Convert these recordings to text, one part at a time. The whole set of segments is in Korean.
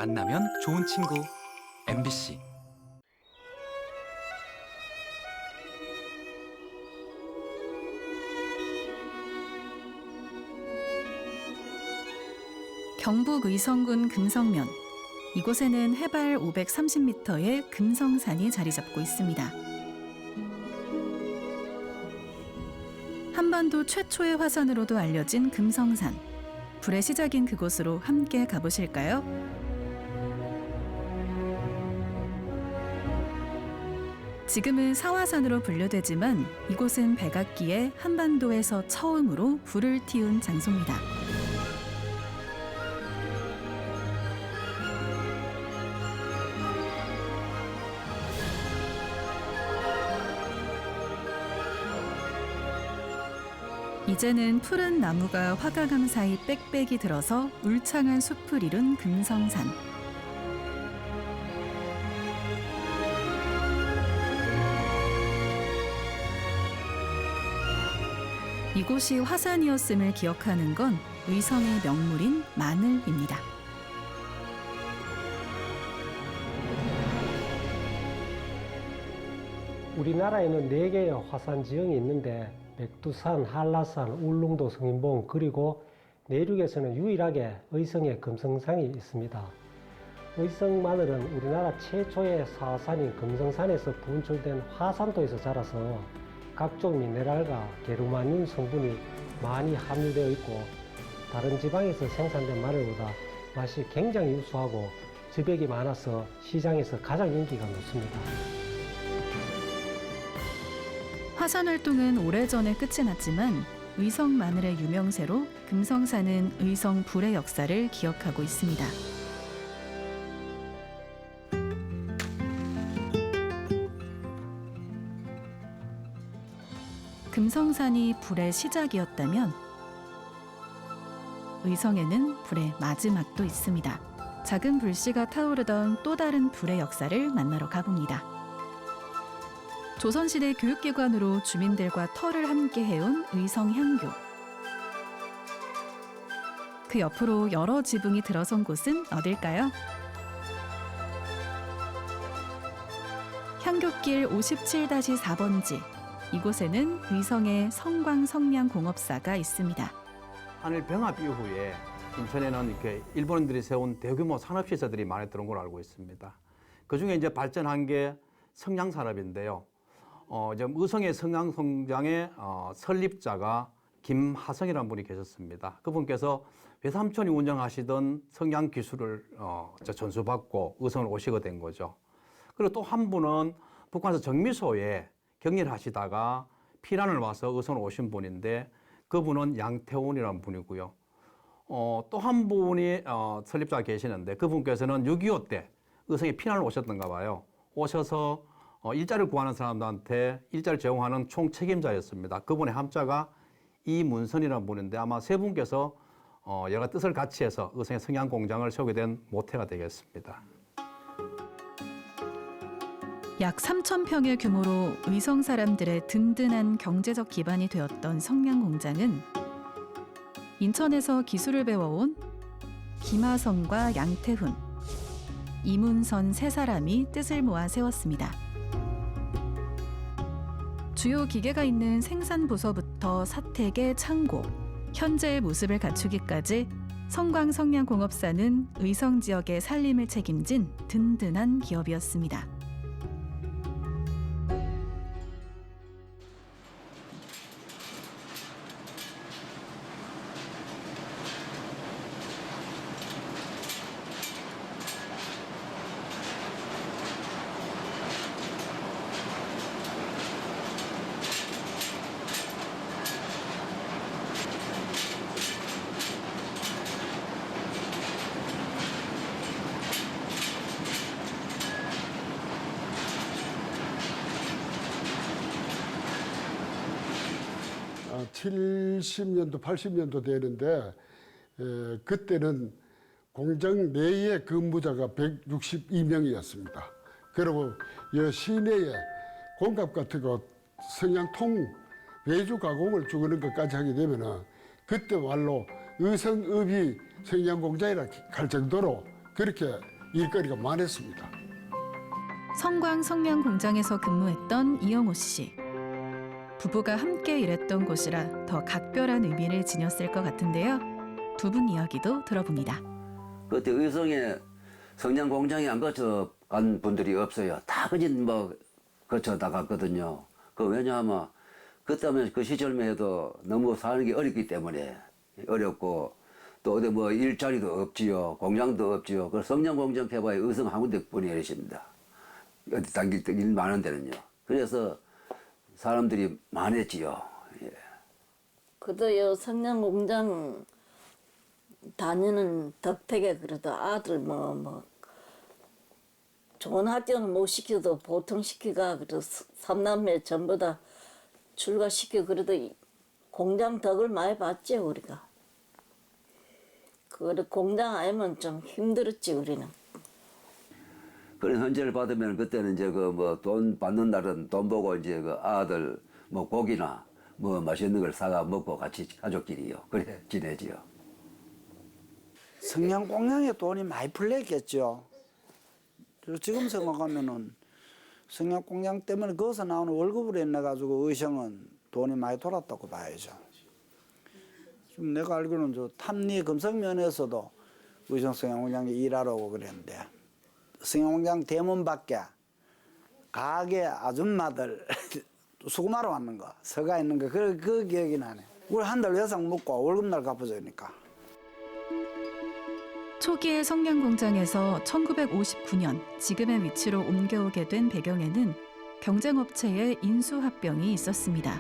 만나면 좋은 친구 MBC. 경북 의성군 금성면. 이곳에는 해발 530m의 금성산이 자리 잡고 있습니다. 한반도 최초의 화산으로도 알려진 금성산. 불의 시작인 그곳으로 함께 가보실까요? 지금은 사화산으로 분류되지만 이곳은 백악기에 한반도에서 처음으로 불을 틔운 장소입니다. 이제는 푸른 나무가 화가강 사이 빽빽이 들어서 울창한 숲을 이룬 금성산. 이곳이 화산이었음을 기억하는 건 의성의 명물인 마늘입니다. 우리나라에는 4개의 화산 지형이 있는데 백두산, 한라산, 울릉도, 성인봉 그리고 내륙에서는 유일하게 의성의 금성산이 있습니다. 의성 마늘은 우리나라 최초의 사화산인 금성산에서 분출된 화산토에서 자라서 각종 미네랄과 게르마늄 성분이 많이 함유되어 있고 다른 지방에서 생산된 마늘보다 맛이 굉장히 우수하고 즙액이 많아서 시장에서 가장 인기가 높습니다. 화산 활동은 오래전에 끝이 났지만 의성 마늘의 유명세로 금성산은 의성 불의 역사를 기억하고 있습니다. 금성산이 불의 시작이었다면 의성에는 불의 마지막도 있습니다. 작은 불씨가 타오르던 또 다른 불의 역사를 만나러 가봅니다. 조선시대 교육기관으로 주민들과 터를 함께 해온 의성향교. 그 옆으로 여러 지붕이 들어선 곳은 어딜까요? 향교길 57-4번지. 이곳에는 의성의 성광성량공업사가 있습니다. 한일 병합 이후에 인천에는 이렇게 일본인들이 세운 대규모 산업시설들이 많이 들어온 걸로 알고 있습니다. 그중에 이제 발전한 게 성냥산업인데요. 이제 의성의 성냥성장의 설립자가 김하성이라는 분이 계셨습니다. 그분께서 외삼촌이 운영하시던 성냥 기술을 전수받고 의성을 오시게 된 거죠. 그리고 또 한 분은 북한에서 정미소에 격리를 하시다가 피난을 와서 의성을 오신 분인데 그분은 양태훈이라는 분이고요. 또 한 분이 설립자가 계시는데 그분께서는 6.25 때 의성에 피난을 오셨던가 봐요. 오셔서 일자리를 구하는 사람들한테 일자리를 제공하는 총책임자였습니다. 그분의 함자가 이문선이라는 분인데 아마 세 분께서 여러 뜻을 같이 해서 의성의 성냥공장을 세우게 된 모태가 되겠습니다. 약 3,000평의 규모로 의성 사람들의 든든한 경제적 기반이 되었던 성냥공장은 인천에서 기술을 배워온 김하성과 양태훈, 이문선 세 사람이 뜻을 모아 세웠습니다. 주요 기계가 있는 생산 부서부터 사택의 창고, 현재의 모습을 갖추기까지 성광성량공업사는 의성 지역의 살림을 책임진 든든한 기업이었습니다. 아, 70년도, 80년도 되는데 그때는 공장 내에 근무자가 162명이었습니다. 그리고 이 시내에 공갑 같은 거 성냥통 외주 가공을 주는 것까지 하게 되면은 그때 말로 의성읍이 성냥공장이라 할 정도로 그렇게 일거리가 많았습니다. 성광 성냥 공장에서 근무했던 이영호 씨. 부부가 함께 일했던 곳이라 더 각별한 의미를 지녔을 것 같은데요. 두 분 이야기도 들어봅니다. 그때 의성에 성냥 공장에 안 거쳐 간 분들이 없어요. 다 그진 뭐 거쳐 나갔거든요. 그 왜냐하면 그때면 그 시절만 해도 너무 사는 게 어렵기 때문에 어렵고 또 어디 뭐 일자리도 없지요. 공장도 없지요. 그 성냥 공장 해봐야 의성 한 군데뿐이 계십니다. 어디 당길 때 일 많은 데는요. 그래서 사람들이 많았지요. 예. 그래도요 성냥공장 다니는 덕택에 그래도 아들 뭐 좋은 학교는 못 시켜도 보통 시키가 그래도 삼남매 전부 다 출가시켜 그래도 공장 덕을 많이 봤지 우리가. 그래 공장 아니면 좀 힘들었지 우리는. 그런 헌재를 받으면 그때는 이제 그 뭐 돈 받는 날은 돈 보고 이제 그 아들 뭐 고기나 뭐 맛있는 걸 사가 먹고 같이 가족끼리요. 그래 지내지요. 성냥공양에 돈이 많이 풀렸겠죠. 지금 생각하면은 성냥공양 때문에 거기서 나오는 월급으로 인해 가지고 의성은 돈이 많이 돌았다고 봐야죠. 지금 내가 알기로는 저 탐리 금성면에서도 의성 성냥공장에 일하러 오고 그랬는데 성냥공장 대문 밖에 가게 아줌마들 수금하러 왔는 거, 서가 있는 거, 그 기억이 나네. 우리 한 달 예상 먹고 월급날 갚아주니까. 초기의 성냥 공장에서 1959년 지금의 위치로 옮겨오게 된 배경에는 경쟁업체의 인수합병이 있었습니다.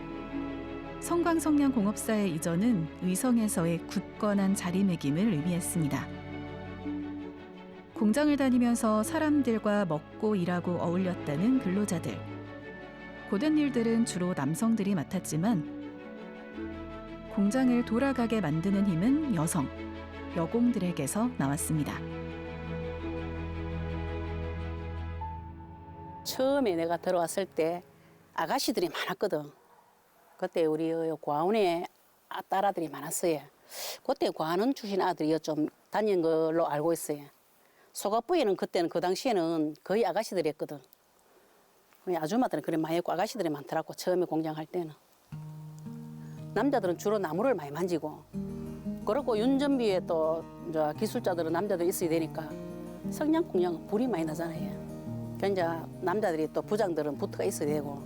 성광성냥공업사의 이전은 의성에서의 굳건한 자리매김을 의미했습니다. 공장을 다니면서 사람들과 먹고 일하고 어울렸다는 근로자들. 고된 일들은 주로 남성들이 맡았지만 공장을 돌아가게 만드는 힘은 여성, 여공들에게서 나왔습니다. 처음에 내가 들어왔을 때 아가씨들이 많았거든. 그때 우리 과원에 딸아들이 많았어요. 그때 과원 출신 아들이 좀 다닌 걸로 알고 있어요. 소가부에는 그때는 그 당시에는 거의 아가씨들이었거든. 아줌마들은 그래 많이 했고 아가씨들이 많더라고 처음에 공장할 때는. 남자들은 주로 나무를 많이 만지고 그리고 윤전비에 또 이제 기술자들은 남자들이 있어야 되니까 성냥 공장은 불이 많이 나잖아요. 그러니까 남자들이 또 부장들은 부트가 있어야 되고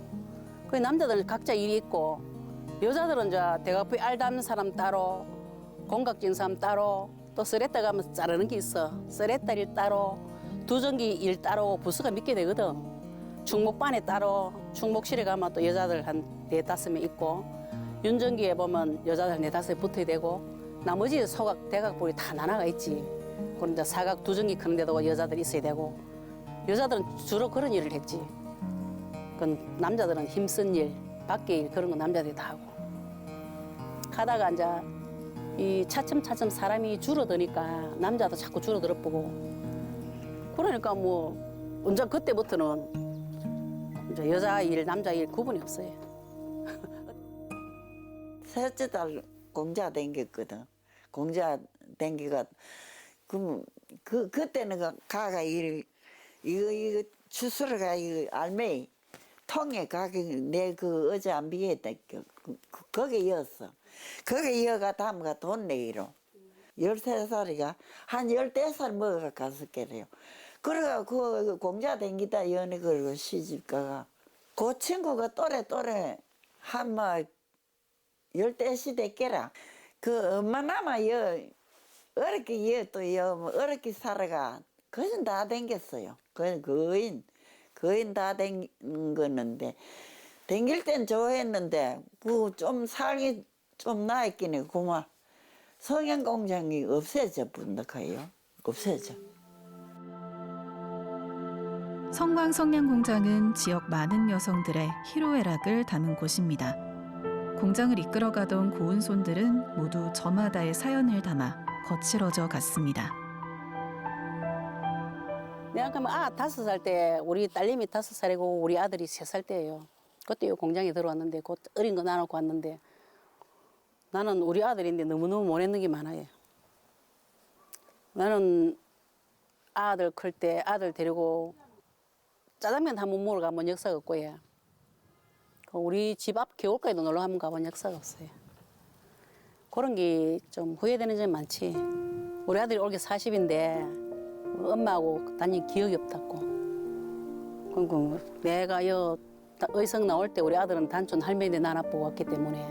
그 남자들은 각자 일이 있고 여자들은 이제 대가부에 알 닿는 사람 따로 공각진 사람 따로 또 쓰레따 가면 자르는 게 있어. 쓰레따 일 따로 두전기 일 따로 부스가 몇 개 되거든. 충목반에 따로 충목실에 가면 또 여자들 한 4-5명 있고 윤전기에 보면 여자들 4-5명 붙어야 되고 나머지 소각, 대각불이 다 나눠가 있지. 그런 이제 사각 두전기 크는 데도 여자들이 있어야 되고 여자들은 주로 그런 일을 했지. 그건 남자들은 힘쓴 일, 밖에 일 그런 거 남자들이 다 하고. 하다가 이제 이 차츰차츰 사람이 줄어드니까 남자도 자꾸 줄어들어보고 그러니까 뭐 언제 그때부터는 이제 여자 일, 남자 일 구분이 없어요. 셋째 딸 공자 댕겼거든. 공자 댕기가 그때는 가가 이거 주스러 가 이거 알매이 통에 가게 내 그 어제 안 비했다 거기 이었어. 거기 이어가 담가 돈 내기로 13살이가 한 14살 먹어가 갔을 게래요. 그래가 그 공자 댕기다 연애 그리고 시집가가 그 친구가 또래 한마 14시 됐게라. 그 엄마 남아 어렵게 어렵게 살아가 거진 다 댕겼어요. 거인 다 댕겼는데 댕길 땐 좋아했는데 그 좀 살기 좀 나았긴 해. 그만 성형공장이 없어져 본다카요. 없어져. 성광성냥공장은 지역 많은 여성들의 희로애락을 담은 곳입니다. 공장을 이끌어가던 고은손들은 모두 저마다의 사연을 담아 거칠어져 갔습니다. 내가 그러면 5살 때 우리 딸내미 5살이고 우리 아들이 3살 때예요. 그때 공장에 들어왔는데 그 어린 거 나눠고 왔는데 나는 우리 아들인데 너무너무 원했는 게 많아요. 나는 아들 클 때 아들 데리고 짜장면 한번 먹으러 가본 역사가 없고, 예. 우리 집 앞 겨울까지도 놀러 한번 가본 역사가 없어요. 그런 게 좀 후회되는 점이 많지. 우리 아들이 올게 40인데 엄마하고 다닌 기억이 없다고. 그리고 내가 의성 나올 때 우리 아들은 단촌 할머니들 나나 보고 왔기 때문에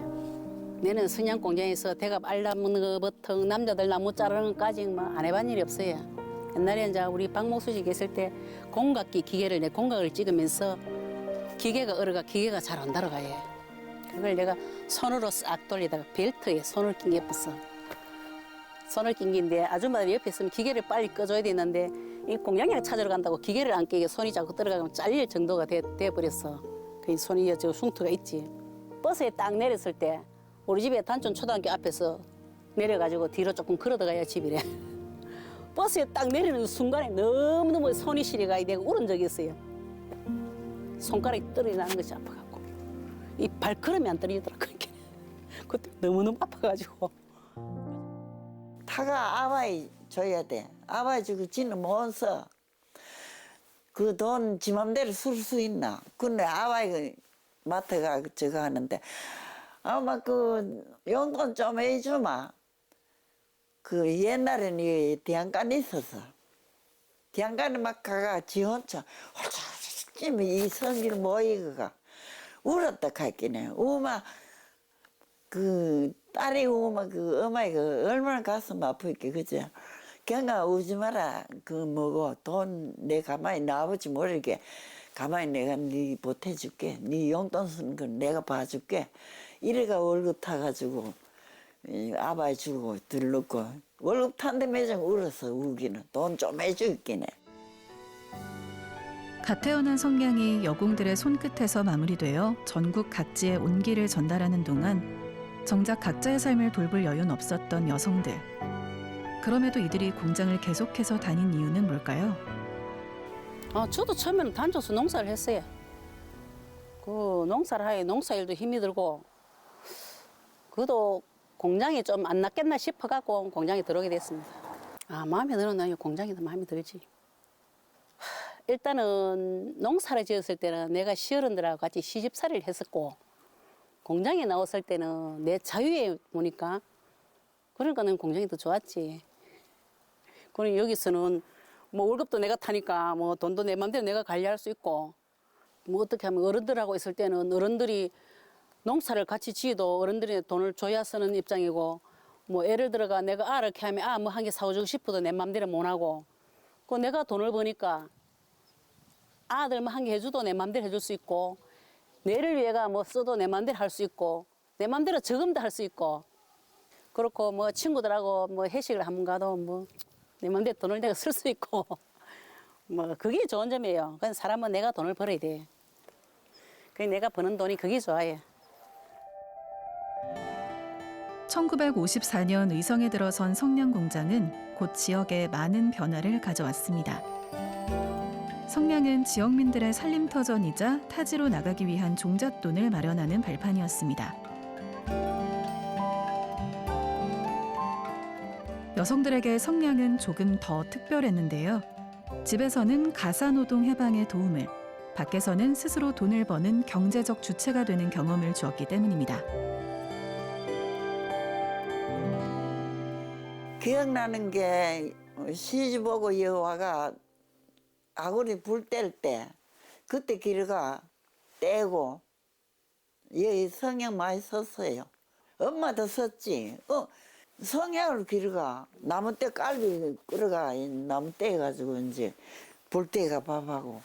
내는 성냥공장에서 대갑 알 담는 거부터 남자들 나무 자르는 것까지 막 안 해본 일이 없어요. 옛날에 이제 우리 박목수 씨 계실 때 공각기 기계를 내 공각을 찍으면서 기계가 얼어가 기계가 잘 안 돌아가요. 그걸 내가 손으로 싹 돌리다가 벨트에 손을 낀 게 예뻤어. 손을 낀 게인데 아줌마들이 옆에 있으면 기계를 빨리 꺼줘야 되는데 이 공장장 찾으러 간다고 기계를 안 끼게 손이 자꾸 들어가면 잘릴 정도가 돼 버렸어. 그 손이 저 흉터가 있지. 버스에 딱 내렸을 때 우리 집에 단촌 초등학교 앞에서 내려가지고 뒤로 조금 걸어 들어가야 집이래. 버스에 딱 내리는 순간에 너무너무 손이 시려가 내가 울은 적이 있어요. 손가락이 떨어져 나는 것이 아파갖고 이 발걸음이 안 떨어지더라고. 그때 너무너무 아파가지고. 타가 아바이 줘야 돼. 아바이 주고 지는 못 써. 그 돈 지 맘대로 쓸 수 있나? 근데 아바이가 마트가 저거 하는데 아마 그 용돈 좀 해주마. 그 옛날에는 이 대양간이 있었어. 대양간에 막 가가 지 혼자 홀짝홀짝 이 성길 모이가 울었다 할게네. 우마 그 딸이 우마 그 어머니가 얼마나 가슴 아프겠게 그죠? 경아 우지 마라. 그 뭐고 돈 내 가만히 나 아버지 모르게 가만히 내가 네 보태줄게. 네 용돈 쓰는 건 내가 봐줄게. 이래가 월급 타가지고 아바이 주고 들렀고 월급 탄데 매장 울었어. 우기는 돈 좀 해줄게네. 갓 태어난 성냥이 여공들의 손끝에서 마무리되어 전국 각지에 온기를 전달하는 동안 정작 각자의 삶을 돌볼 여유는 없었던 여성들. 그럼에도 이들이 공장을 계속해서 다닌 이유는 뭘까요? 저도 처음에는 단조서 농사를 했어요. 그 농사를 하에 농사일도 힘이 들고 그도 공장이 좀 안 낫겠나 싶어갖고 공장에 들어오게 됐습니다. 마음에 들었나요? 공장이 더 마음에 들지. 일단은 농사를 지었을 때는 내가 시어른들하고 같이 시집살이를 했었고 공장에 나왔을 때는 내 자유에 보니까 그러니까는 공장이 더 좋았지. 그럼 여기서는 뭐 월급도 내가 타니까 뭐 돈도 내 맘대로 내가 관리할 수 있고 뭐 어떻게 하면 어른들하고 있을 때는 어른들이 농사를 같이 지어도 어른들이 돈을 줘야 쓰는 입장이고 뭐 예를 들어가 내가 이렇게 하면 뭐 한 개 사주고 싶어도 내 맘대로 못 하고 그 내가 돈을 버니까 아들만 한 개 해줘도 내 맘대로 해줄 수 있고 내를 위해가 뭐 써도 내 맘대로 할 수 있고 내 맘대로 저금도 할 수 있고 그렇고 뭐 친구들하고 뭐 회식을 한번 가도 뭐 내 맘대로 돈을 내가 쓸 수 있고 뭐 그게 좋은 점이에요. 그냥 사람은 내가 돈을 벌어야 돼. 그래 내가 버는 돈이 그게 좋아요. 1954년 의성에 들어선 성냥공장은 곧 지역에 많은 변화를 가져왔습니다. 성냥은 지역민들의 살림터전이자 타지로 나가기 위한 종잣돈을 마련하는 발판이었습니다. 여성들에게 성냥은 조금 더 특별했는데요. 집에서는 가사노동 해방에 도움을, 밖에서는 스스로 돈을 버는 경제적 주체가 되는 경험을 주었기 때문입니다. 기억나는 게 시집 오고 여와가 아구리 불 뗄 때 그때 길가 떼고 여기 성냥 많이 썼어요. 엄마도 썼지. 성냥을 길가 나무떼 깔비 끌어가 나무떼 가지고 이제 불떼가 밥하고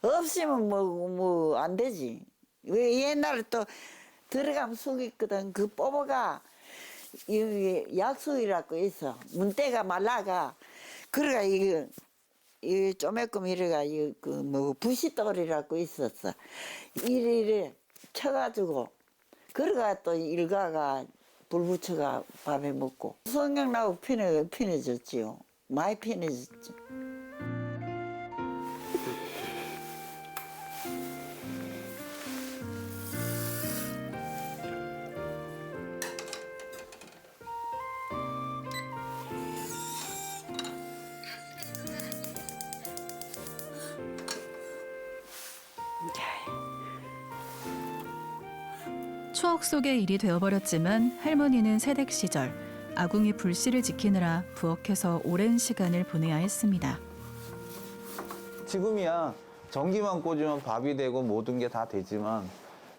없으면 뭐 안 되지. 왜 옛날에 또 들어가면 쑥 있거든. 그 뽑아가 여기 약속이라고 있어. 문대가 말라가 그래가 이게 쪼매끔 이래가 그 뭐 부시돌이라고 있었어. 이래 쳐가지고 그래가 또 일가가 불 붙여가 밥에 먹고 성냥 나고 편해졌지요. 많이 편해졌지. 추억 속의 일이 되어버렸지만 할머니는 새댁 시절 아궁이 불씨를 지키느라 부엌에서 오랜 시간을 보내야 했습니다. 지금이야 전기만 꽂으면 밥이 되고 모든 게 다 되지만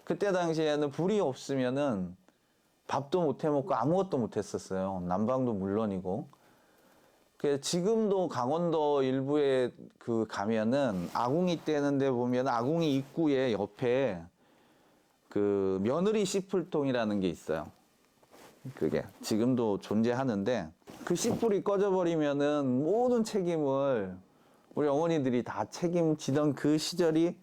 그때 당시에는 불이 없으면은 밥도 못 해먹고 아무것도 못 했었어요. 난방도 물론이고. 지금도 강원도 일부에 가면은 아궁이 떼는 데 보면 아궁이 입구에 옆에 그 며느리 씨풀통이라는 게 있어요. 그게 지금도 존재하는데 그 씨풀이 꺼져버리면은 모든 책임을 우리 어머니들이 다 책임지던 그 시절이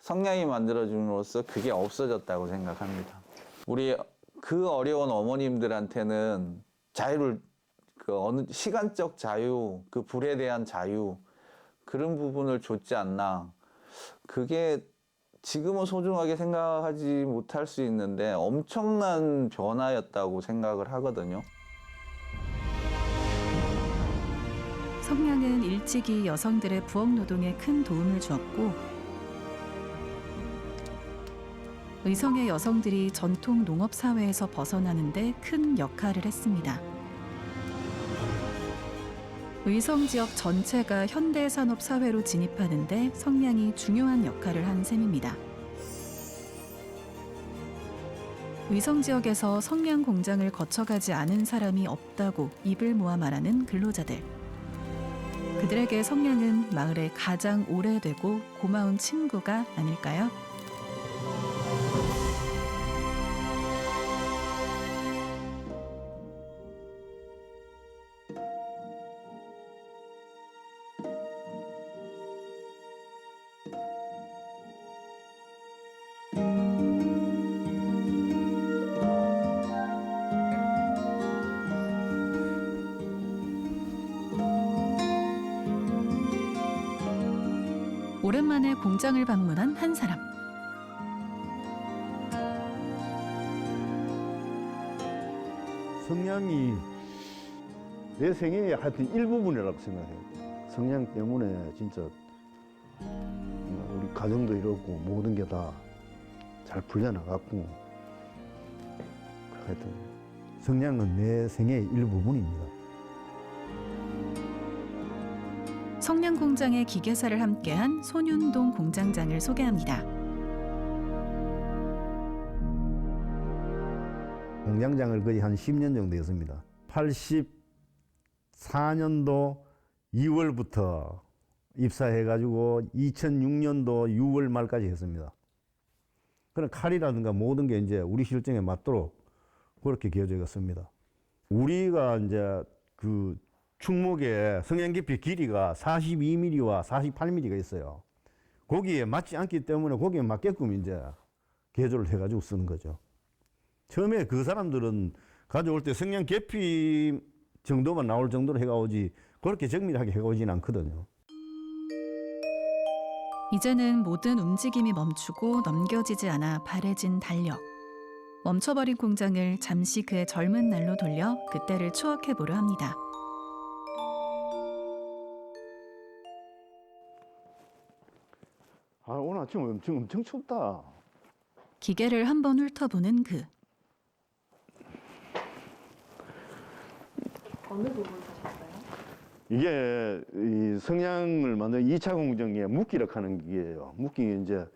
성냥이 만들어줌으로써 그게 없어졌다고 생각합니다. 우리 그 어려운 어머님들한테는 자유를 어느 시간적 자유, 그 불에 대한 자유 그런 부분을 줬지 않나. 그게 지금은 소중하게 생각하지 못할 수 있는데 엄청난 변화였다고 생각을 하거든요. 성냥은 일찍이 여성들의 부엌 노동에 큰 도움을 주었고 의성의 여성들이 전통 농업 사회에서 벗어나는 데 큰 역할을 했습니다. 의성 지역 전체가 현대 산업 사회로 진입하는 데 성냥이 중요한 역할을 한 셈입니다. 의성 지역에서 성냥 공장을 거쳐가지 않은 사람이 없다고 입을 모아 말하는 근로자들. 그들에게 성냥은 마을의 가장 오래되고 고마운 친구가 아닐까요? 오랜만에 공장을 방문한 한 사람. 성냥이 내 생애의 하여튼 일부분이라고 생각해요. 성냥 때문에 진짜 우리 가정도 이렇고 모든 게 다 잘 풀려나갔고 하여튼 성냥은 내 생애의 일부분입니다. 성냥 공장의 기계사를 함께한 손윤동 공장장을 소개합니다. 공장장을 거의 한 10년 정도 했습니다. 84년도 2월부터 입사해가지고 2006년도 6월 말까지 했습니다. 그런 칼이라든가 모든 게 이제 우리 실정에 맞도록 그렇게 기어졌습니다. 우리가 이제 그 충목의 성냥 깊이 길이가 42mm와 48mm가 있어요. 거기에 맞지 않기 때문에 거기에 맞게끔 이제 개조를 해가지고 쓰는 거죠. 처음에 그 사람들은 가져올 때 성냥 깊이 정도만 나올 정도로 해가 오지 그렇게 정밀하게 해가 오진 않거든요. 이제는 모든 움직임이 멈추고 넘겨지지 않아 바래진 달력. 멈춰버린 공장을 잠시 그의 젊은 날로 돌려 그때를 추억해보려 합니다. 아, 오늘 아침 엄청 춥다. 기계를 한번 훑어보는 그. 어느 부분 하셨어요? 이게 이 성냥을 만든 2차 공정에 묶기력 하는 기계예요. 묶기 이제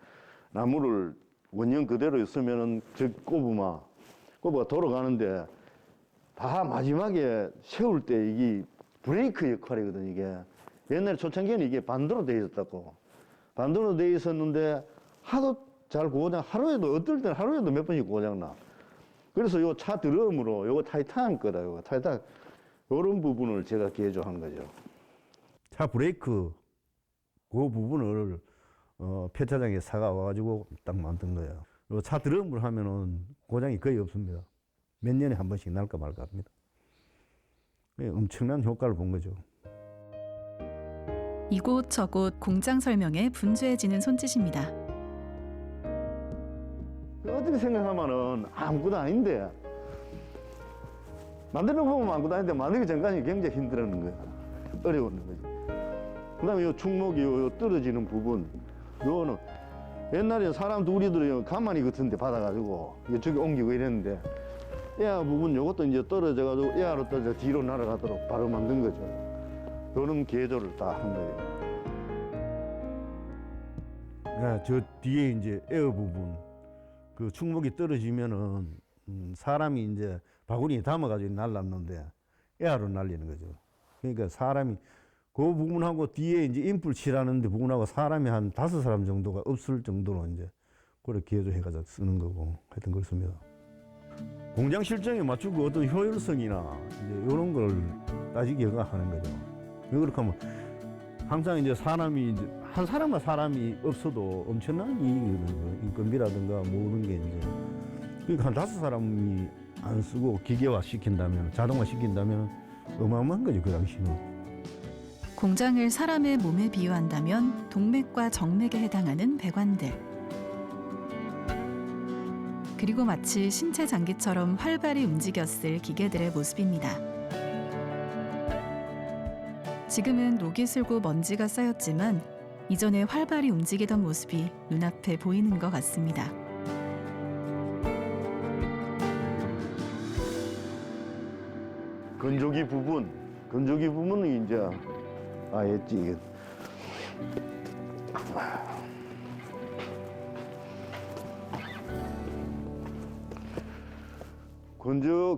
나무를 원형 그대로 있으면은 저 꼬부가 돌아가는데 다 마지막에 세울 때 이게 브레이크 역할이거든. 이게 옛날에 초창기에는 이게 반도로 돼 있었다고. 반도로 돼 있었는데 하도 잘 고장, 어떨 때는 하루에도 몇 번씩 고장나. 그래서 요 차 드럼으로 요거 타이탄 거다. 요거 타이탄 요런 부분을 제가 개조한 거죠. 차 브레이크 그 부분을 폐차장에 사가 와가지고 딱 만든 거예요. 요 차 드럼을 하면은 고장이 거의 없습니다. 몇 년에 한 번씩 날까 말까 합니다. 엄청난 효과를 본 거죠. 이곳저곳 공장 설명에 분주해지는 손짓입니다. 어떻게 생각하면은 아무것도 아닌데 만드는 거 보면 아무것도 아닌데 만들기 전까지 굉장히 힘들었는 거야. 어려웠는 거지. 그 다음에 요 충목이 요 떨어지는 부분 요거는 옛날에 사람 둘이들이 가만히 같은데 받아가지고 이쪽에 옮기고 이랬는데 에아 부분 요것도 이제 떨어져가지고 에아로 떨어져 뒤로 날아가도록 바로 만든 거죠. 요런 개조를 다 한 거예요. 저 뒤에 이제 에어 부분 그 충목이 떨어지면은 사람이 이제 바구니에 담아가지고 날랐는데 에아로 날리는 거죠. 그러니까 사람이 그 부분하고 뒤에 이제 인풀 칠하는데 부분하고 사람이 한 5사람 정도가 없을 정도로 이제 그렇게 개조해가지고 쓰는 거고 하여튼 그렇습니다. 공장 실정에 맞추고 어떤 효율성이나 이제 이런 걸 따지기가 하는 거죠. 왜 그렇게 하면 항상 이제 사람이 이제 한 사람과 사람이 없어도 엄청난 이익이거든요. 인건비라든가 모든 게 이제 그러니까 한 5사람이 안 쓰고 기계화 시킨다면 자동화 시킨다면 어마어마한 거죠 그 당시는. 공장을 사람의 몸에 비유한다면 동맥과 정맥에 해당하는 배관들. 그리고 마치 신체 장기처럼 활발히 움직였을 기계들의 모습입니다. 지금은 녹이 슬고 먼지가 쌓였지만 이전에 활발히 움직이던 모습이 눈앞에 보이는 것 같습니다. 건조기 부분은 이제 했지.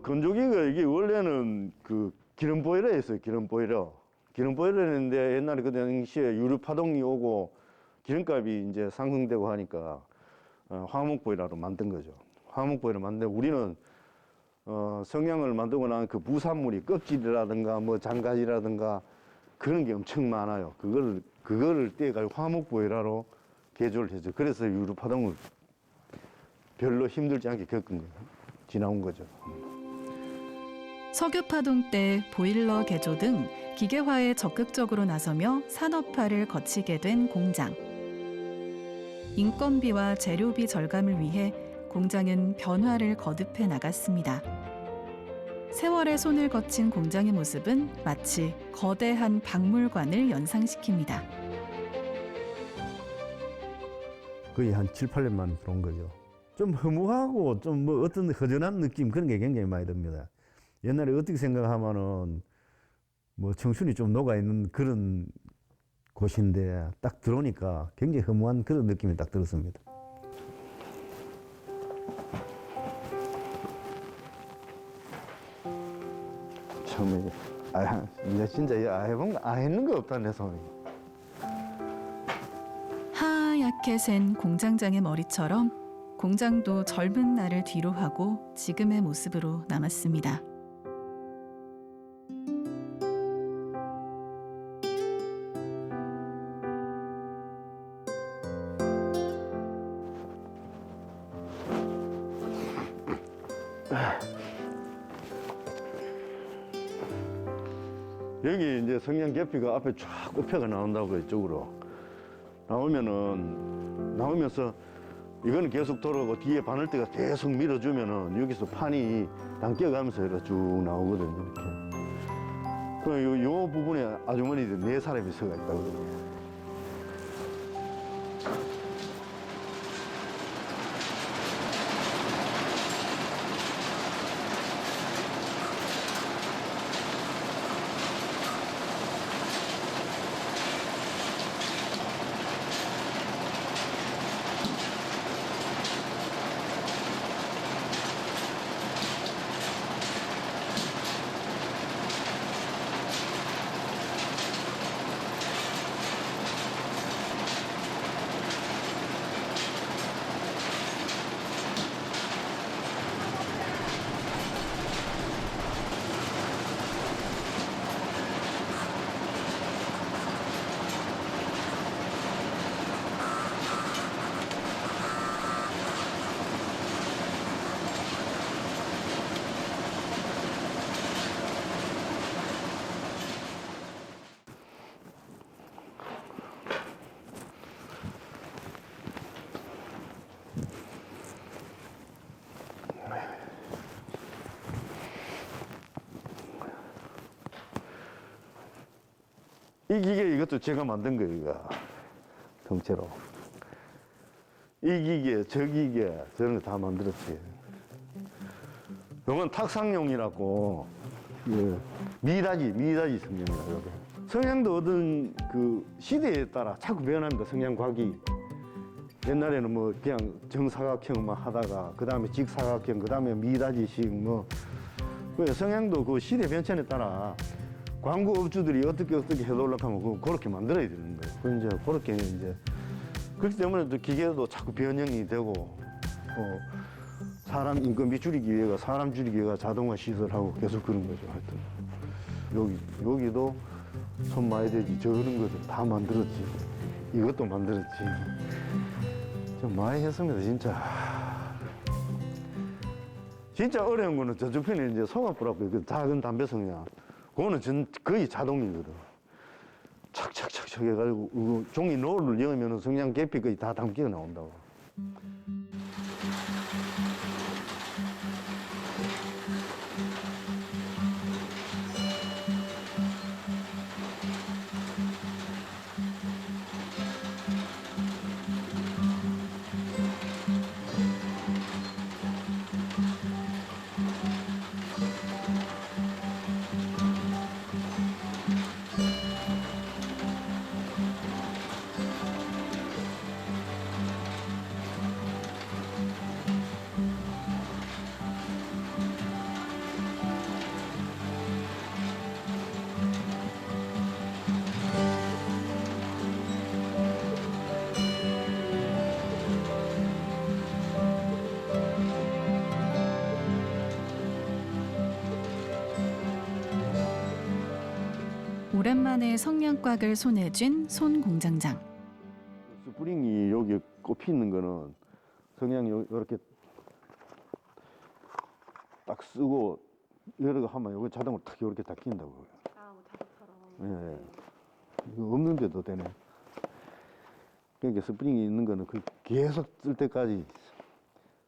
건조기가 이게 원래는 그 기름 보일러였어요. 기름 보일러였는데 옛날에 그 당시에 유류 파동이 오고 기름값이 이제 상승되고 하니까 화목 보일러로 만든 거죠. 화목 보일러 만드는데 우리는 성냥을 만들고 난 그 부산물이 껍질이라든가 뭐 장가지라든가 그런 게 엄청 많아요. 그거를 떼가지고 화목 보일러로 개조를 했죠. 그래서 유류 파동을 별로 힘들지 않게 겪은 거예요. 지나온 거죠. 석유 파동 때 보일러 개조 등 기계화에 적극적으로 나서며 산업화를 거치게 된 공장. 인건비와 재료비 절감을 위해 공장은 변화를 거듭해 나갔습니다. 세월의 손을 거친 공장의 모습은 마치 거대한 박물관을 연상시킵니다. 거의 한 7, 8년 만에 들어온 거죠. 좀 허무하고 좀 뭐 어떤 허전한 느낌 그런 게 굉장히 많이 듭니다. 옛날에 어떻게 생각하면은 뭐 청춘이 좀 녹아있는 그런 곳인데 딱 들어오니까 굉장히 허무한 그런 느낌이 딱 들었습니다. 처음에 이제 진짜 해본 거 안 했는 거 없다 내 손이. 하얗게 센 공장장의 머리처럼 공장도 젊은 날을 뒤로하고 지금의 모습으로 남았습니다. 여기 이제 성냥 계피가 앞에 쫙 꼽혀가 나온다고 이쪽으로 나오면서 이거는 계속 돌아오고 뒤에 바늘대가 계속 밀어주면은 여기서 판이 당겨가면서 이렇게 쭉 나오거든요. 이렇게. 그 요 부분에 아주머니들 4사람이 서가 있다거든요. 이 기계 이것도 제가 만든 거예요. 이거 통째로. 이기게 저기게 저런 거 다 만들었지. 이건 탁상용이라고 미닫이 성냥이라고. 요게. 성냥도 어떤 그 시대에 따라 자꾸 변합니다. 성냥곽이. 옛날에는 뭐 그냥 정사각형만 하다가 그 다음에 직사각형, 그 다음에 미닫이식 뭐. 성냥도 그 시대 변천에 따라 광고 업주들이 어떻게 해놓으려고 하면 그렇게 만들어야 되는 거예요. 그 이제 그렇게 이제 그렇기 때문에 또 기계도 자꾸 변형이 되고 사람 인건비 줄이기 위해가 사람 줄이기 위해가 자동화 시설하고 계속 그런 거죠. 하여튼 여기도 손 많이 대지 저런 것도 다 만들었지. 이것도 만들었지. 좀 많이 했습니다 진짜 어려운 거는 저쪽 편에 이제 소가불하고 그 작은 담배 성냥. 그거는 거의 자동이거든. 착착착착 해가지고 종이 노를 여으면 성냥 계피 거의 다 담기가 나온다고. 오랜만에 성냥곽을 손에 쥔 손 공장장. 스프링이 여기 꼽혀 있는 거는 성냥 이렇게 딱 쓰고 여러 거 하면 여기 자동으로 탁 이렇게 다 끼는다고. 예. 이거 없는데도 되네. 그러니까 스프링이 있는 거는 계속 쓸 때까지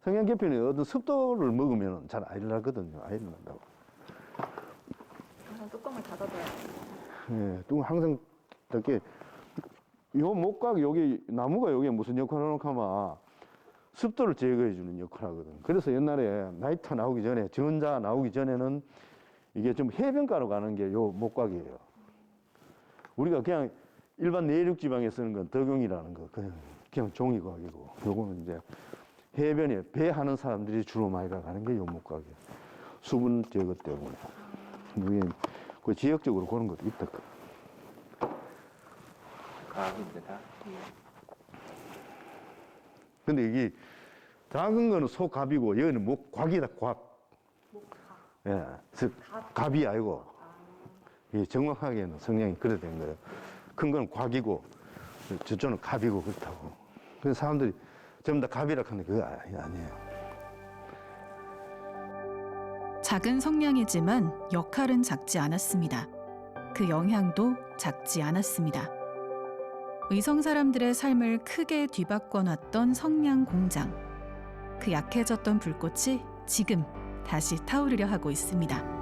성냥 계편에 어떤 습도를 먹으면 잘 안 일어나거든요. 안 일어난다고. 뚜껑을 닫아둬야 예, 또 항상 이렇게 요 목각 여기 나무가 여기 무슨 역할을 하면 습도를 제거해 주는 역할을 하거든. 그래서 옛날에 나이트 나오기 전에 전자 나오기 전에는 이게 좀 해변가로 가는 게 요 목각이에요. 우리가 그냥 일반 내륙 지방에 쓰는 건 덕용이라는 거 그냥 종이각이고 요거는 이제 해변에 배 하는 사람들이 주로 많이 가는 게 요 목각이에요. 수분 제거 때문에. 이게 그 지역적으로 그런 것도 있다. 각입니다. 근데 이게 작은 거는 소갑이고 여기는 목곽이다, 곽. 예, 즉 갑이 아니고 예, 정확하게는 성향이 그래 된 거예요. 큰 건 곽이고 저쪽은 갑이고 그렇다고. 그래서 사람들이 전부 다 갑이라 하는데 그거 아니에요. 작은 성냥이지만 역할은 작지 않았습니다. 그 영향도 작지 않았습니다. 의성 사람들의 삶을 크게 뒤바꿔 놨던 성냥 공장. 그 약해졌던 불꽃이 지금 다시 타오르려 하고 있습니다.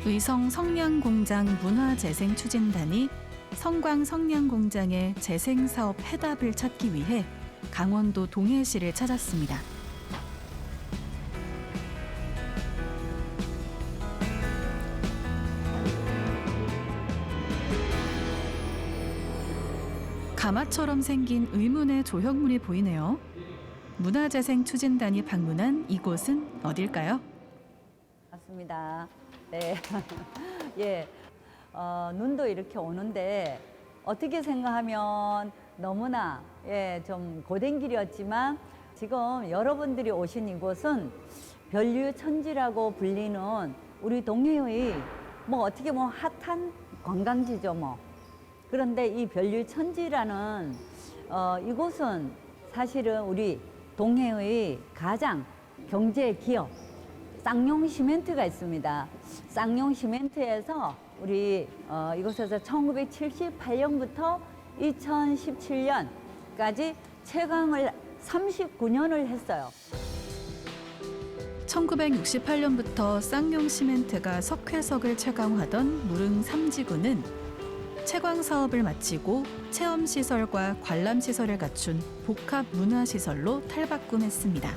의성 성냥공장 문화재생추진단이 성광 성냥공장의 재생사업 해답을 찾기 위해 강원도 동해시를 찾았습니다. 가마처럼 생긴 의문의 조형물이 보이네요. 문화재생추진단이 방문한 이곳은 어딜까요? 맞습니다. 네. 예. 눈도 이렇게 오는데 어떻게 생각하면 너무나 좀 고된 길이었지만 지금 여러분들이 오신 이곳은 변류천지라고 불리는 우리 동해의 뭐 어떻게 보면 핫한 관광지죠 뭐. 그런데 이 변류천지라는 이곳은 사실은 우리 동해의 가장 경제 기업 쌍용시멘트가 있습니다. 쌍용시멘트에서 우리 이곳에서 1978년부터 2017년까지 채광을 39년을 했어요. 1968년부터 쌍용시멘트가 석회석을 채광하던 무릉 3지구는 채광 사업을 마치고 체험시설과 관람시설을 갖춘 복합문화시설로 탈바꿈했습니다.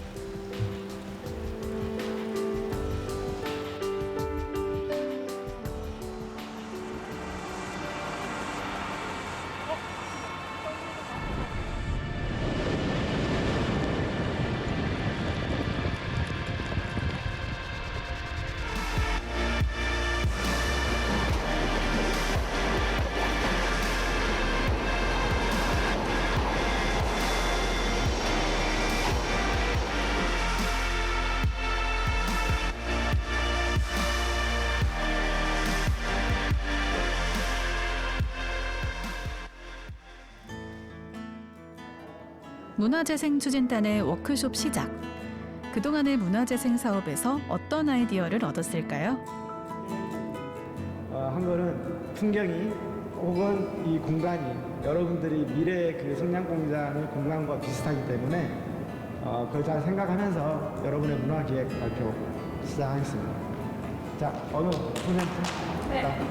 문화재생추진단의 워크숍 시작. 그동안의 문화재생 사업에서 어떤 아이디어를 얻었을까요? 한 거는 풍경이 혹은 이 공간이 여러분들이 미래의 그 성냥공장의 공간과 비슷하기 때문에 그걸 잘 생각하면서 여러분의 문화기획 발표 시작하겠습니다. 자, 어느 분한테? 네.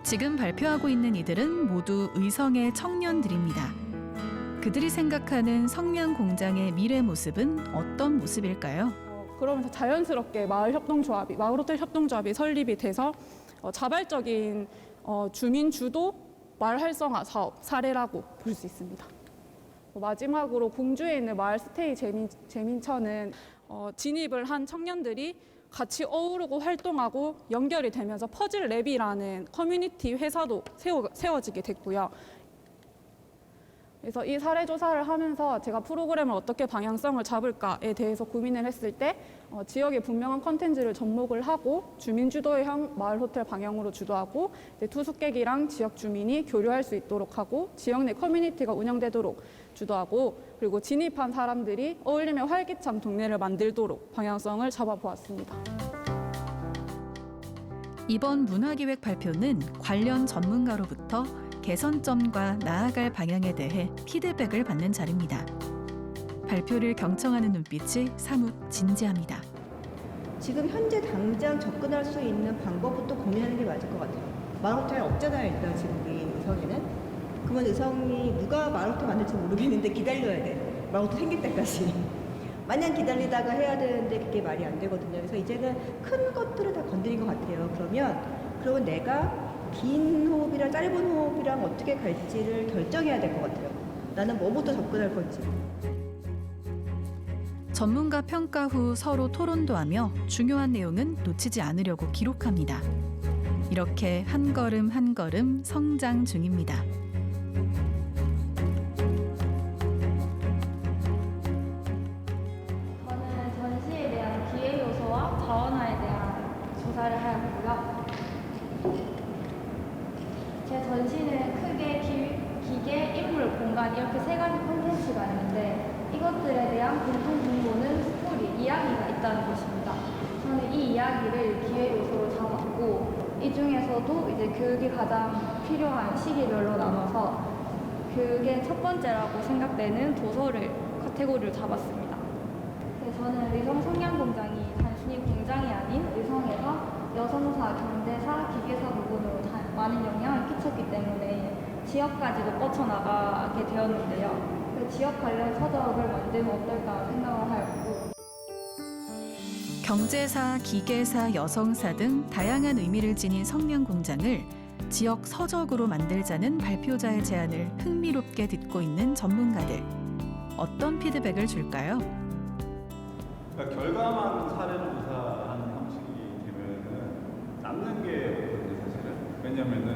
지금 발표하고 있는 이들은 모두 의성의 청년들입니다. 그들이 생각하는 성냥공장의 미래 모습은 어떤 모습일까요? 그러면서 자연스럽게 마을 호텔 협동조합이 설립이 돼서 자발적인 주민 주도 마을 활성화 사업 사례라고 볼 수 있습니다. 마지막으로 공주에 있는 마을 스테이 재민처는 진입을 한 청년들이 같이 어우르고 활동하고 연결이 되면서 퍼즐 랩이라는 커뮤니티 회사도 세워지게 됐고요. 그래서 이 사례 조사를 하면서 제가 프로그램을 어떻게 방향성을 잡을까에 대해서 고민을 했을 때 지역의 분명한 컨텐츠를 접목을 하고 주민 주도형 마을 호텔 방향으로 주도하고 투숙객이랑 지역 주민이 교류할 수 있도록 하고 지역 내 커뮤니티가 운영되도록 주도하고 그리고 진입한 사람들이 어울리며 활기찬 동네를 만들도록 방향성을 잡아보았습니다. 이번 문화기획 발표는 관련 전문가로부터 개선점과 나아갈 방향에 대해 피드백을 받는 자리입니다. 발표를 경청하는 눈빛이 사뭇 진지합니다. 지금 현재 당장 접근할 수 있는 방법부터 고민하는 게 맞을 것 같아요. 마을호텔 없잖아요, 일단 지금 우리 의성에는. 그러면 의성이 누가 마을호텔 만들지 모르겠는데 기다려야 돼. 마을호텔 생길 때까지. 마냥 기다리다가 해야 되는데 그게 말이 안 되거든요. 그래서 이제는 큰 것들을 다 건드린 것 같아요. 그러면 내가 긴 호흡이랑 짧은 호흡이랑 어떻게 갈지를 결정해야 될 것 같아요. 나는 뭐부터 접근할 건지. 전문가 평가 후 서로 토론도 하며 중요한 내용은 놓치지 않으려고 기록합니다. 이렇게 한 걸음 한 걸음 성장 중입니다. 저는 전시에 대한 기회 요소와 자원화에 대한 조사를 하였고요. 제 전시는 크게 기계, 인물, 공간 이렇게 세 가지 콘텐츠가 있는데 이것들에 대한 공통 분모는 스토리, 이야기가 있다는 것입니다. 저는 이 이야기를 기회 요소로 잡았고 이 중에서도 이제 교육이 가장 필요한 시기별로 나눠서 교육의 첫 번째라고 생각되는 도서를 카테고리를 잡았습니다. 저는 의성 성냥공장이 단순히 공장이 아닌 의성에서 여성사, 경제사, 기계사 부분으로 많은 영향을 끼쳤기 때문에 지역까지도 뻗쳐나가게 되었는데요. 그 지역 관련 서적을 만들면 어떨까 생각을 하였고 경제사, 기계사, 여성사 등 다양한 의미를 지닌 성냥공장을 지역 서적으로 만들자는 발표자의 제안을 흥미롭게 듣고 있는 전문가들. 어떤 피드백을 줄까요? 그러니까 결과만 사례를 조사하는 형식이 되면은 남는 게 없거든요, 사실은. 왜냐면은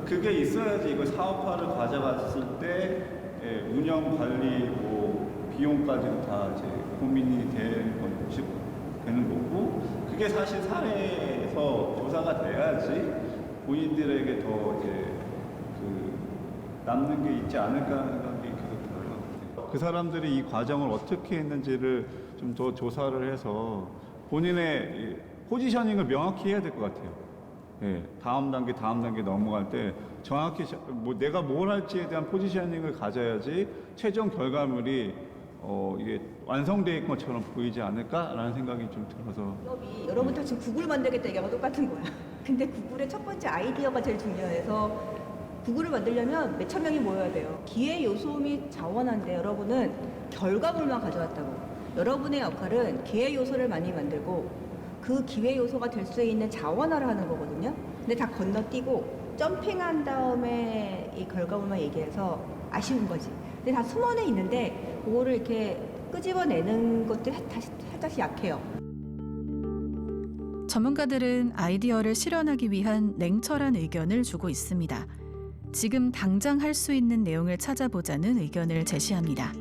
그게 있어야지 이걸 사업화를 가져갔을 때 운영 관리, 비용까지도 다 이제 고민이 되는 거고, 그게 사실 사례에서 조사가 돼야지 본인들에게 더 이제 남는 게 있지 않을까 하는 생각이 계속 들어요. 그 사람들이 이 과정을 어떻게 했는지를 좀 더 조사를 해서 본인의 포지셔닝을 명확히 해야 될 것 같아요. 예, 다음 단계 넘어갈 때 정확히 내가 뭘 할지에 대한 포지셔닝을 가져야지 최종 결과물이 이게 완성된 것처럼 보이지 않을까라는 생각이 좀 들어서. 여러분들 지금 구글 만들겠다 얘기하고 똑같은 거야. 근데 구글의 첫 번째 아이디어가 제일 중요해서 구글을 만들려면 몇천 명이 모여야 돼요. 기회 요소 및 자원한데 여러분은 결과물만 가져왔다고. 여러분의 역할은 기회 요소를 많이 만들고 그 기회 요소가 될 수 있는 자원화를 하는 거거든요. 근데 다 건너뛰고 점핑한 다음에 이 결과물만 얘기해서 아쉬운 거지. 근데 다 숨어내 있는데 그거를 이렇게 끄집어내는 것도 다시 살짝씩 약해요. 전문가들은 아이디어를 실현하기 위한 냉철한 의견을 주고 있습니다. 지금 당장 할 수 있는 내용을 찾아보자는 의견을 제시합니다.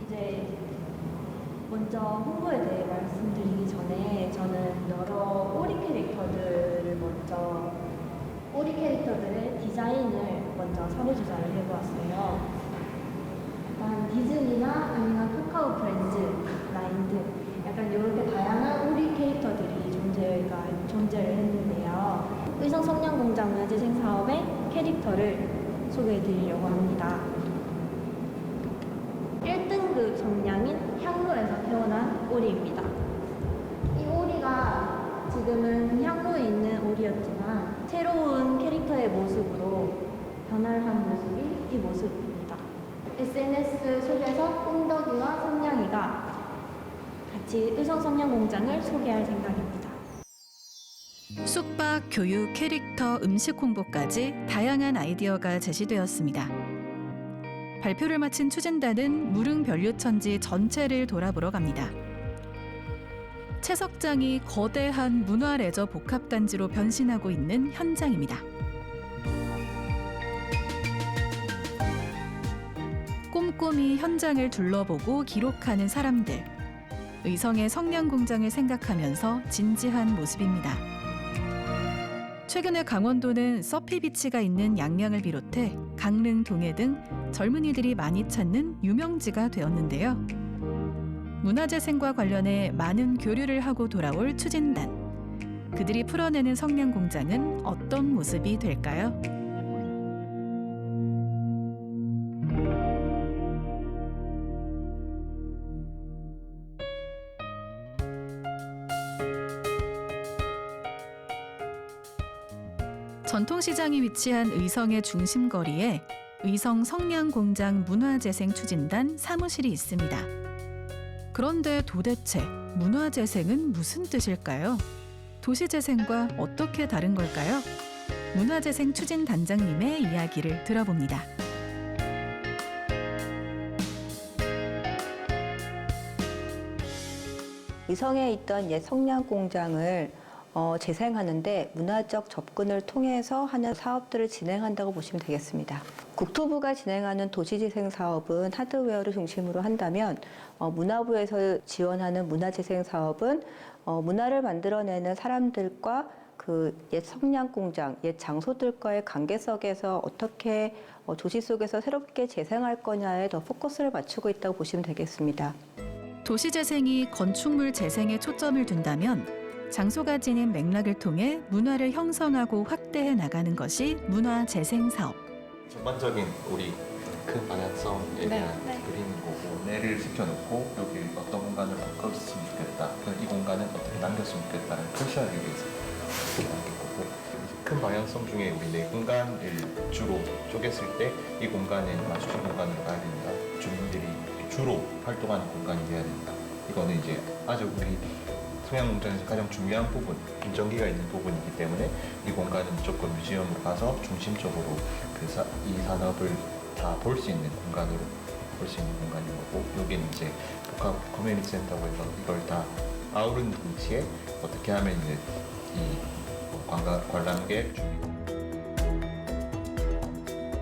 이제 먼저 홍보에 대해 말씀드리기 전에 저는 여러 오리 캐릭터들의 디자인을 먼저 설계조사를 해보았어요. 약간 디즈니나 아니면 카카오 프렌즈, 라인드 약간 이렇게 다양한 오리 캐릭터들이 존재를 했는데요. 의성성냥공장 문화재생 사업의 캐릭터를 소개해드리려고 합니다. 1등급 성냥인 향로에서 태어난 오리입니다. 이 오리가 지금은 향로에 있는 오리였지만 새로운 캐릭터의 모습으로 변화한 모습이 이 모습입니다. SNS 속에서 꽁덕이와 성냥이가 같이 의성성냥공장을 소개할 생각입니다. 숙박, 교육, 캐릭터, 음식 홍보까지 다양한 아이디어가 제시되었습니다. 발표를 마친 추진단은 무릉변류천지 전체를 돌아보러 갑니다. 채석장이 거대한 문화 레저 복합단지로 변신하고 있는 현장입니다. 꼼꼼히 현장을 둘러보고 기록하는 사람들. 의성의 성냥공장을 생각하면서 진지한 모습입니다. 최근에 강원도는 서피비치가 있는 양양을 비롯해 강릉, 동해 등 젊은이들이 많이 찾는 유명지가 되었는데요. 문화재생과 관련해 많은 교류를 하고 돌아올 추진단. 그들이 풀어내는 성냥공장은 어떤 모습이 될까요? 전통시장이 위치한 의성의 중심거리에 의성 성냥공장 문화재생 추진단 사무실이 있습니다. 그런데 도대체 문화재생은 무슨 뜻일까요? 도시재생과 어떻게 다른 걸까요? 문화재생 추진단장님의 이야기를 들어봅니다. 의성에 있던 옛 성냥공장을 재생하는데 문화적 접근을 통해서 하는 사업들을 진행한다고 보시면 되겠습니다. 국토부가 진행하는 도시재생 사업은 하드웨어를 중심으로 한다면 문화부에서 지원하는 문화재생 사업은 문화를 만들어내는 사람들과 그 옛 성냥공장, 옛 장소들과의 관계 속에서 어떻게 도시 속에서 새롭게 재생할 거냐에 더 포커스를 맞추고 있다고 보시면 되겠습니다. 도시재생이 건축물 재생에 초점을 둔다면 장소가 지닌 맥락을 통해 문화를 형성하고 확대해 나가는 것이 문화재생 사업. 전반적인 우리 큰 방향성에 대한 그리는 거고, 내를 시켜놓고 여기 어떤 공간을 바꿨으면 좋겠다, 이 공간은 어떻게 남겼으면 좋겠다를 표시하기 위해서 이렇게 남긴 거고, 큰 방향성 중에 우리 내 공간을 주로 쪼갰을 때 이 공간은 맞춤 공간으로 가야 된다, 주민들이 주로 활동하는 공간이 돼야 된다. 이거는 이제 아주 우리 성냥공장에서 가장 중요한 부분, 인정기가 있는 부분이기 때문에 이 공간은 무조건 뮤지엄으로 가서 중심적으로 이 산업을 다 볼 수 있는 공간으로 볼 수 있는 공간인 거고, 여기는 이제 복합 커뮤니티 센터고 해서 이걸 다 아우르는 위치에 어떻게 하면 이제 이 관람객, 주민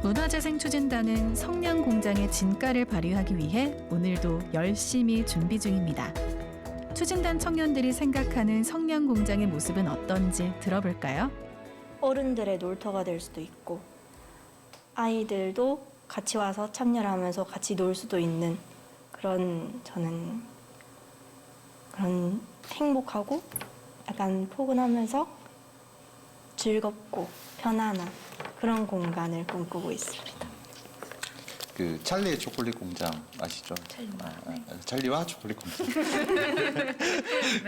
문화재생 추진단은 성냥공장의 진가를 발휘하기 위해 오늘도 열심히 준비 중입니다. 추진단 청년들이 생각하는 성냥공장의 모습은 어떤지 들어볼까요? 어른들의 놀터가 될 수도 있고 아이들도 같이 와서 참여를 하면서 같이 놀 수도 있는 저는 그런 행복하고 약간 포근하면서 즐겁고 편안한 그런 공간을 꿈꾸고 있습니다. 그 찰리의 초콜릿 공장 아시죠? 찰리와 초콜릿 공장.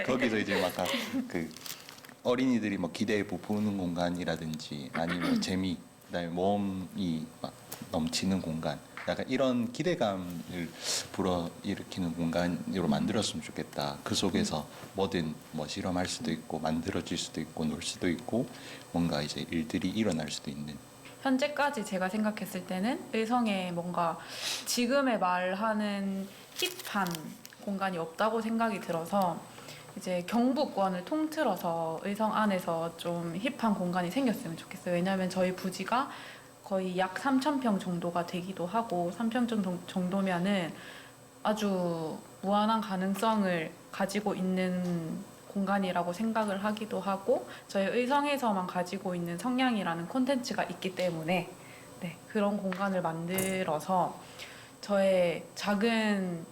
거기서 이제 막 그 어린이들이 뭐 기대에 부푸는 공간이라든지 아니면 재미, 그다음에 모험이 막 넘치는 공간, 약간 이런 기대감을 불어일으키는 공간으로 만들었으면 좋겠다. 그 속에서 뭐든 뭐 실험할 수도 있고 만들어질 수도 있고 놀 수도 있고 뭔가 이제 일들이 일어날 수도 있는. 현재까지 제가 생각했을 때는 의성에 뭔가 지금의 말하는 힙한 공간이 없다고 생각이 들어서 이제 경북권을 통틀어서 의성 안에서 좀 힙한 공간이 생겼으면 좋겠어요. 왜냐하면 저희 부지가 거의 약 3,000평 정도가 되기도 하고 3,000평 정도면은 아주 무한한 가능성을 가지고 있는 공간이라고 생각을 하기도 하고 저희 의성에서만 가지고 있는 성냥이라는 콘텐츠가 있기 때문에 네, 그런 공간을 만들어서 저의 작은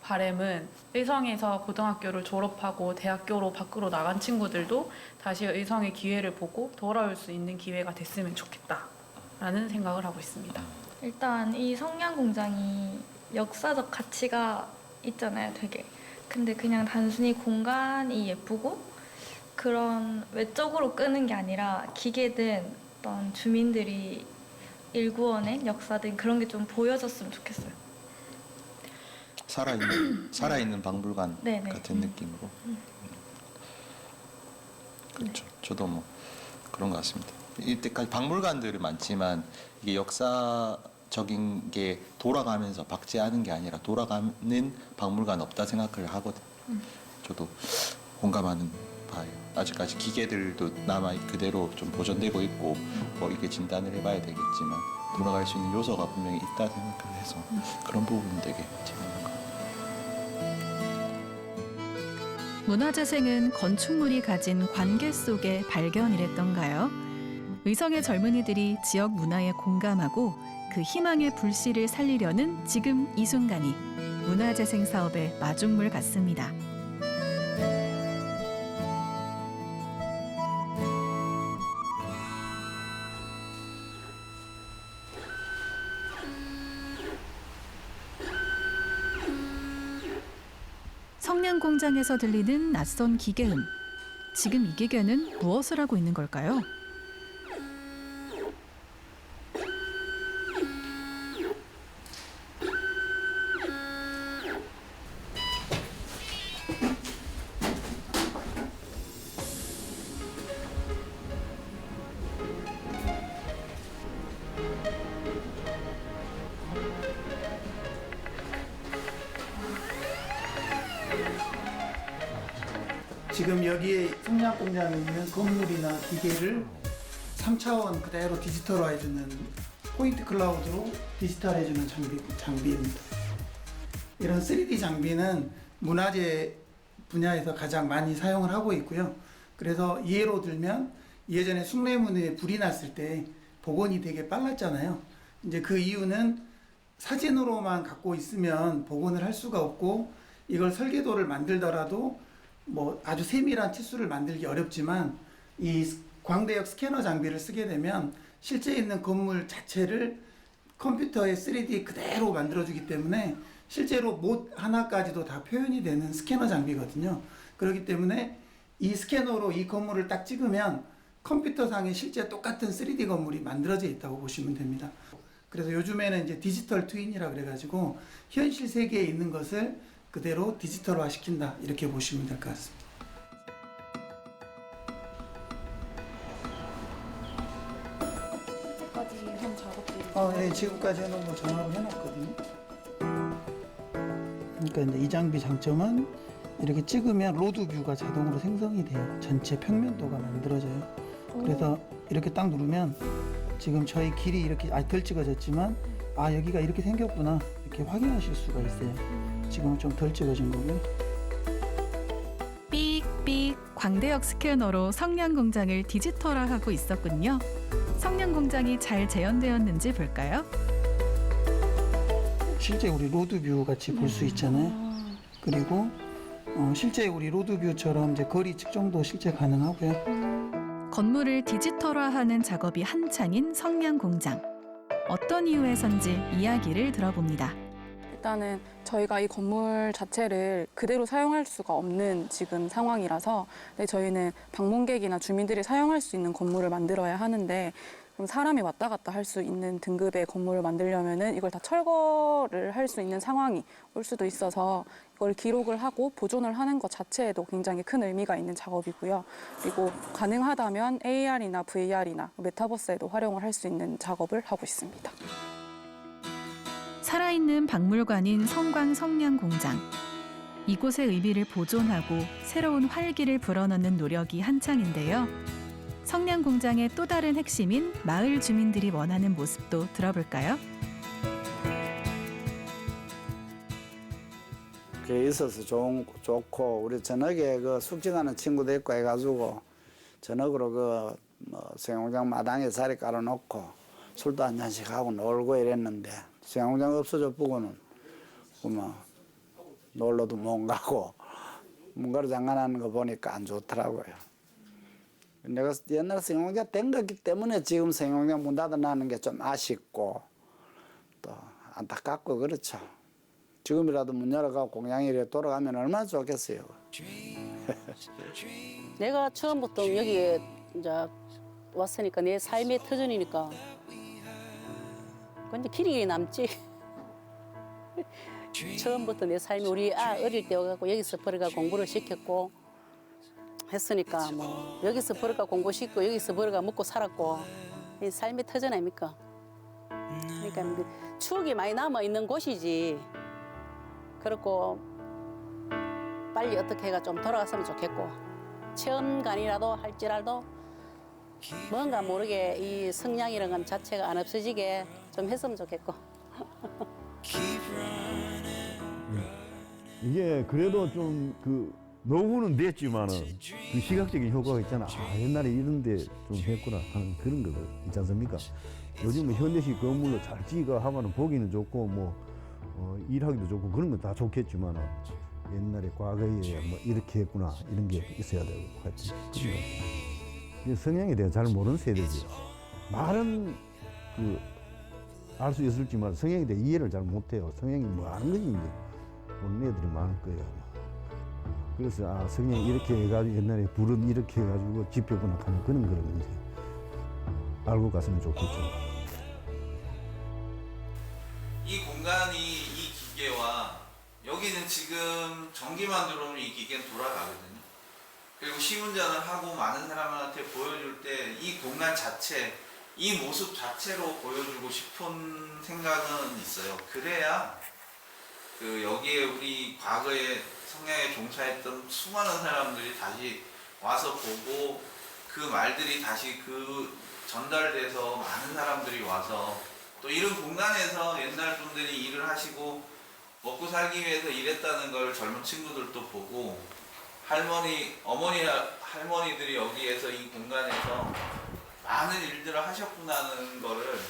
바람은 의성에서 고등학교를 졸업하고 대학교로 밖으로 나간 친구들도 다시 의성의 기회를 보고 돌아올 수 있는 기회가 됐으면 좋겠다라는 생각을 하고 있습니다. 일단 이 성냥공장이 역사적 가치가 있잖아요, 되게. 근데 그냥 단순히 공간이 예쁘고 그런 외적으로 끄는 게 아니라 기계든 어떤 주민들이 일구어낸 역사든 그런 게 좀 보여졌으면 좋겠어요. 살아있는 박물관 네네. 같은 느낌으로. 그렇죠. 저도 뭐 그런 것 같습니다. 이때까지 박물관들이 많지만 이게 역사적인 게 돌아가면서 박제하는 게 아니라 돌아가는 박물관 없다 생각을 하거든요. 저도 공감하는 바예요. 아직까지 기계들도 남아 그대로 좀 보존되고 있고 뭐 이게 진단을 해봐야 되겠지만 돌아갈 수 있는 요소가 분명히 있다 생각을 해서 그런 부분은 되게 재밌는 것 같아요. 문화재생은 건축물이 가진 관계 속의 발견이랬던가요? 의성의 젊은이들이 지역 문화에 공감하고 그 희망의 불씨를 살리려는 지금 이 순간이 문화재생 사업의 마중물 같습니다. 성냥공장에서 들리는 낯선 기계음. 지금 이 기계는 무엇을 하고 있는 걸까요? 지금 여기에 성냥공장에 있는 건물이나 기계를 3차원 그대로 디지털화해주는 포인트 클라우드로 디지털해주는 장비입니다. 이런 3D 장비는 문화재 분야에서 가장 많이 사용을 하고 있고요. 그래서 예로 들면 예전에 숭례문에 불이 났을 때 복원이 되게 빨랐잖아요. 이제 그 이유는 사진으로만 갖고 있으면 복원을 할 수가 없고 이걸 설계도를 만들더라도 뭐 아주 세밀한 치수를 만들기 어렵지만 이 광대역 스캐너 장비를 쓰게 되면 실제 있는 건물 자체를 컴퓨터에 3D 그대로 만들어주기 때문에 실제로 못 하나까지도 다 표현이 되는 스캐너 장비거든요. 그렇기 때문에 이 스캐너로 이 건물을 딱 찍으면 컴퓨터상에 실제 똑같은 3D 건물이 만들어져 있다고 보시면 됩니다. 그래서 요즘에는 이제 디지털 트윈이라 그래가지고 현실 세계에 있는 것을 그대로 디지털화 시킨다 이렇게 보시면 될 것 같습니다. 현재까지 한 작업들이 네, 지금까지 해놓은 거 정합을 해놨거든요. 그러니까 이제 이 장비 장점은 이렇게 찍으면 로드 뷰가 자동으로 생성이 돼요. 전체 평면도가 만들어져요. 그래서 이렇게 딱 누르면 지금 저희 길이 이렇게 아직 덜 찍어졌지만 아 여기가 이렇게 생겼구나 이렇게 확인하실 수가 있어요. 지금은 좀 덜 찍어진 거고요. 삑삑 광대역 스캐너로 성냥공장을 디지털화하고 있었군요. 성냥공장이 잘 재현되었는지 볼까요? 실제 우리 로드뷰 같이 볼 수 있잖아요. 그리고 실제 우리 로드뷰처럼 이제 거리 측정도 실제 가능하고요. 건물을 디지털화하는 작업이 한창인 성냥공장. 어떤 이유에선지 이야기를 들어봅니다. 일단은 저희가 이 건물 자체를 그대로 사용할 수가 없는 지금 상황이라서 저희는 방문객이나 주민들이 사용할 수 있는 건물을 만들어야 하는데 그럼 사람이 왔다 갔다 할 수 있는 등급의 건물을 만들려면은 이걸 다 철거를 할 수 있는 상황이 올 수도 있어서 이걸 기록을 하고 보존을 하는 것 자체에도 굉장히 큰 의미가 있는 작업이고요. 그리고 가능하다면 AR이나 VR이나 메타버스에도 활용을 할 수 있는 작업을 하고 있습니다. 살아있는 박물관인 성광 성냥공장. 이곳의 의미를 보존하고 새로운 활기를 불어넣는 노력이 한창인데요. 성냥공장의 또 다른 핵심인 마을 주민들이 원하는 모습도 들어볼까요? 그게 있어서 좋고 우리 저녁에 그 숙직하는 친구도 있고 해가지고 저녁으로 그 성냥공장 마당에 자리 깔아놓고 술도 한 잔씩 하고 놀고 이랬는데 성냥공장 없어져 보고는 뭐 놀러도 못 가고 뭔가를 장난하는 거 보니까 안 좋더라고요. 내가 옛날에 성냥공장 된 거기 때문에 지금 성냥공장 문 닫아놨는 게 좀 아쉽고 또 안타깝고 그렇죠. 지금이라도 문 열어가고 공장이 이렇게 돌아가면 얼마나 좋겠어요. 내가 처음부터 여기에 이제 왔으니까 내 삶의 터전이니까 근데 길이 남지. 처음부터 내 삶이 우리 어릴 때 와갖고 여기서 벌어가 공부를 시켰고 했으니까 뭐 여기서 벌어가 공부시키고 여기서 벌어가 먹고 살았고 이 삶의 터전 아닙니까? 그러니까 추억이 많이 남아 있는 곳이지. 그렇고 빨리 어떻게 해가 좀 돌아갔으면 좋겠고 체험관이라도 할지라도 뭔가 모르게 이 성냥이라는 건 자체가 안 없어지게 좀 했으면 좋겠고. 이게 그래도 좀 그 노후는 됐지만은 그 시각적인 효과가 있잖아. 아, 옛날에 이런데 좀 했구나 하는 그런 거 있지 않습니까? 요즘은 현대식 건물로 잘 지어가 하면은 보기는 좋고 뭐 일하기도 좋고 그런 건 다 좋겠지만은 옛날에 과거에 뭐 이렇게 했구나 이런 게 있어야 되고 하여튼 그래요. 성향에 대해 잘 모르는 세대죠. 말은 그 알 수 있을지만 성향에 대해 이해를 잘 못해요. 성향이 뭐 하는 건지 모르는 애들이 많을 거예요. 그래서 성향이 이렇게 해가지고 옛날에 불은 이렇게 해가지고 집혔구나 하는 그런 거를 이제 알고 갔으면 좋겠죠. 이 공간이 이 기계와 여기는 지금 전기만 들어오면 이 기계는 돌아가거든요. 그리고 시운전을 하고 많은 사람한테 보여줄 때 이 공간 자체, 이 모습 자체로 보여주고 싶은 생각은 있어요. 그래야 그 여기에 우리 과거에 성냥에 종사했던 수많은 사람들이 다시 와서 보고 그 말들이 다시 그 전달돼서 많은 사람들이 와서 또 이런 공간에서 옛날 분들이 일을 하시고 먹고 살기 위해서 일했다는 걸 젊은 친구들도 보고 할머니들이 여기에서 이 공간에서 많은 일들을 하셨구나는 거를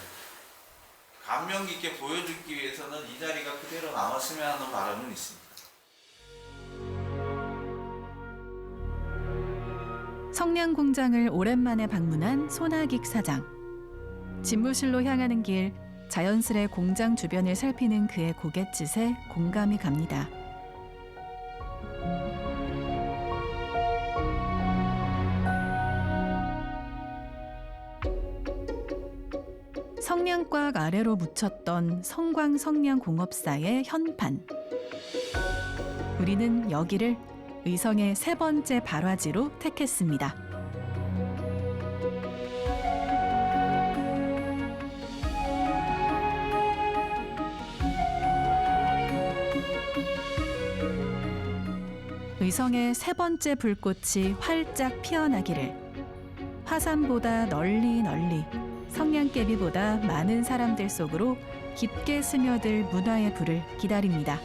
감명 깊게 보여주기 위해서는 이 자리가 그대로 남았으면 하는 바람은 있습니다. 성냥공장을 오랜만에 방문한 손학익 사장. 집무실로 향하는 길, 자연스레 공장 주변을 살피는 그의 고갯짓에 공감이 갑니다. 성냥곽 아래로 묻혔던 성광 성냥공업사의 현판. 우리는 여기를 의성의 세 번째 발화지로 택했습니다. 의성의 세 번째 불꽃이 활짝 피어나기를. 화산보다 널리 성냥개비보다 많은 사람들 속으로 깊게 스며들 문화의 불을 기다립니다.